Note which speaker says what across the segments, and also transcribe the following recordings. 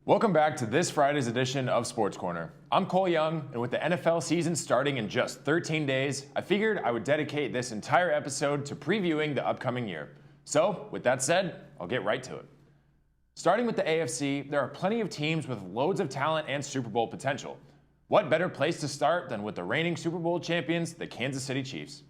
Speaker 1: Welcome back to this Friday's edition of Sports Corner. I'm Cole Young, and with the NFL season starting in just 13 days, I figured I would dedicate this entire episode to previewing the upcoming year. So, with that said, I'll get right to it. Starting with the AFC, there are plenty of teams with loads of talent and Super Bowl potential. What better place to start than with the reigning Super Bowl champions, the Kansas City Chiefs?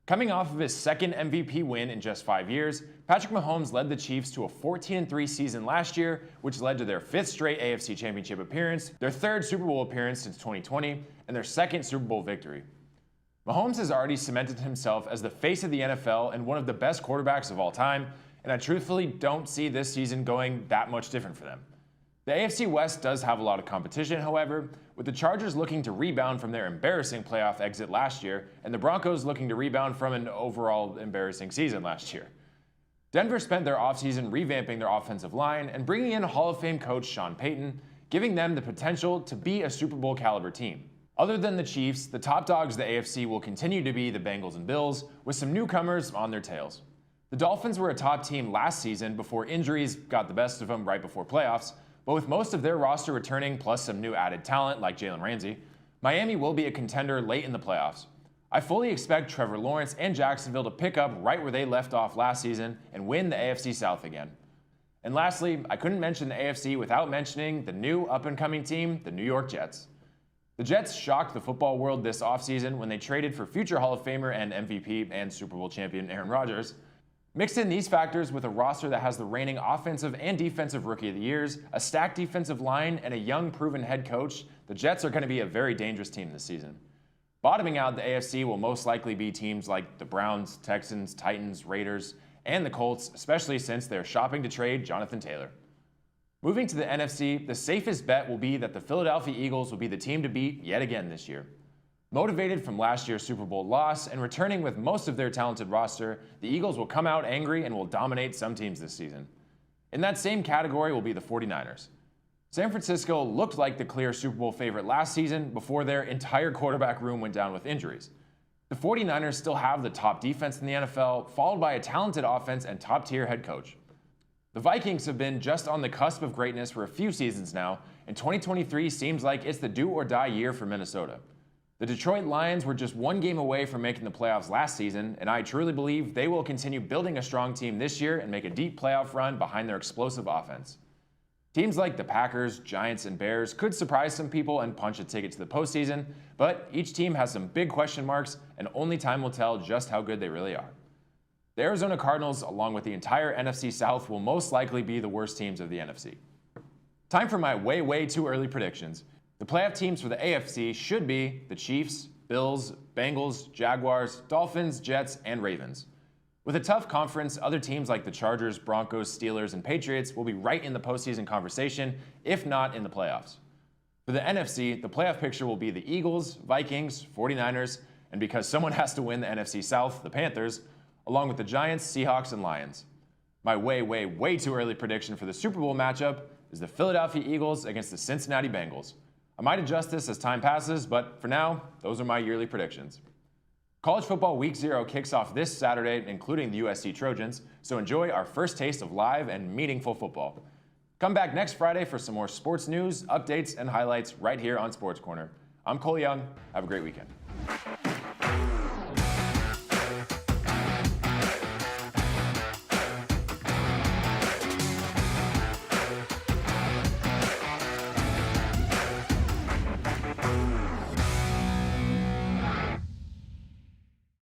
Speaker 1: Coming off of his second MVP win in just 5 years, Patrick Mahomes led the Chiefs to a 14-3 season last year, which led to their 5th straight AFC Championship appearance, their 3rd Super Bowl appearance since 2020, and their 2nd Super Bowl victory. Mahomes has already cemented himself as the face of the NFL and one of the best quarterbacks of all time, and I truthfully don't see this season going that much different for them. The AFC West does have a lot of competition, however, with the Chargers looking to rebound from their embarrassing playoff exit last year, and the Broncos looking to rebound from an overall embarrassing season last year. Denver spent their offseason revamping their offensive line and bringing in Hall of Fame coach Sean Payton, giving them the potential to be a Super Bowl caliber team. Other than the Chiefs, the top dogs of the AFC will continue to be the Bengals and Bills, with some newcomers on their tails. The Dolphins were a top team last season before injuries got the best of them right before playoffs, but with most of their roster returning plus some new added talent like Jalen Ramsey, Miami will be a contender late in the playoffs. I fully expect Trevor Lawrence and Jacksonville to pick up right where they left off last season and win the AFC South again. And lastly, I couldn't mention the AFC without mentioning the new up-and-coming team, the New York Jets. The Jets shocked the football world this offseason when they traded for future Hall of Famer and MVP and Super Bowl champion Aaron Rodgers. Mix in these factors with a roster that has the reigning offensive and defensive rookie of the years, a stacked defensive line, and a young proven head coach, the Jets are going to be a very dangerous team this season. Bottoming out the AFC will most likely be teams like the Browns, Texans, Titans, Raiders, and the Colts, especially since they're shopping to trade Jonathan Taylor. Moving to the NFC, the safest bet will be that the Philadelphia Eagles will be the team to beat yet again this year. Motivated from last year's Super Bowl loss and returning with most of their talented roster, the Eagles will come out angry and will dominate some teams this season. In that same category will be the 49ers. San Francisco looked like the clear Super Bowl favorite last season before their entire quarterback room went down with injuries. The 49ers still have the top defense in the NFL, followed by a talented offense and top-tier head coach. The Vikings have been just on the cusp of greatness for a few seasons now, and 2023 seems like it's the do-or-die year for Minnesota. The Detroit Lions were just one game away from making the playoffs last season, and I truly believe they will continue building a strong team this year and make a deep playoff run behind their explosive offense. Teams like the Packers, Giants, and Bears could surprise some people and punch a ticket to the postseason, but each team has some big question marks, and only time will tell just how good they really are. The Arizona Cardinals, along with the entire NFC South, will most likely be the worst teams of the NFC. Time for my way too early predictions. The playoff teams for the AFC should be the Chiefs, Bills, Bengals, Jaguars, Dolphins, Jets, and Ravens. With a tough conference, other teams like the Chargers, Broncos, Steelers, and Patriots will be right in the postseason conversation, if not in the playoffs. For the NFC, the playoff picture will be the Eagles, Vikings, 49ers, and because someone has to win the NFC South, the Panthers, along with the Giants, Seahawks, and Lions. My way too early prediction for the Super Bowl matchup is the Philadelphia Eagles against the Cincinnati Bengals. I might adjust this as time passes, but for now, those are my yearly predictions. College football Week 0 kicks off this Saturday, including the USC Trojans, so enjoy our first taste of live and meaningful football. Come back next Friday for some more sports news, updates, and highlights right here on Sports Corner. I'm Cole Young. Have a great weekend.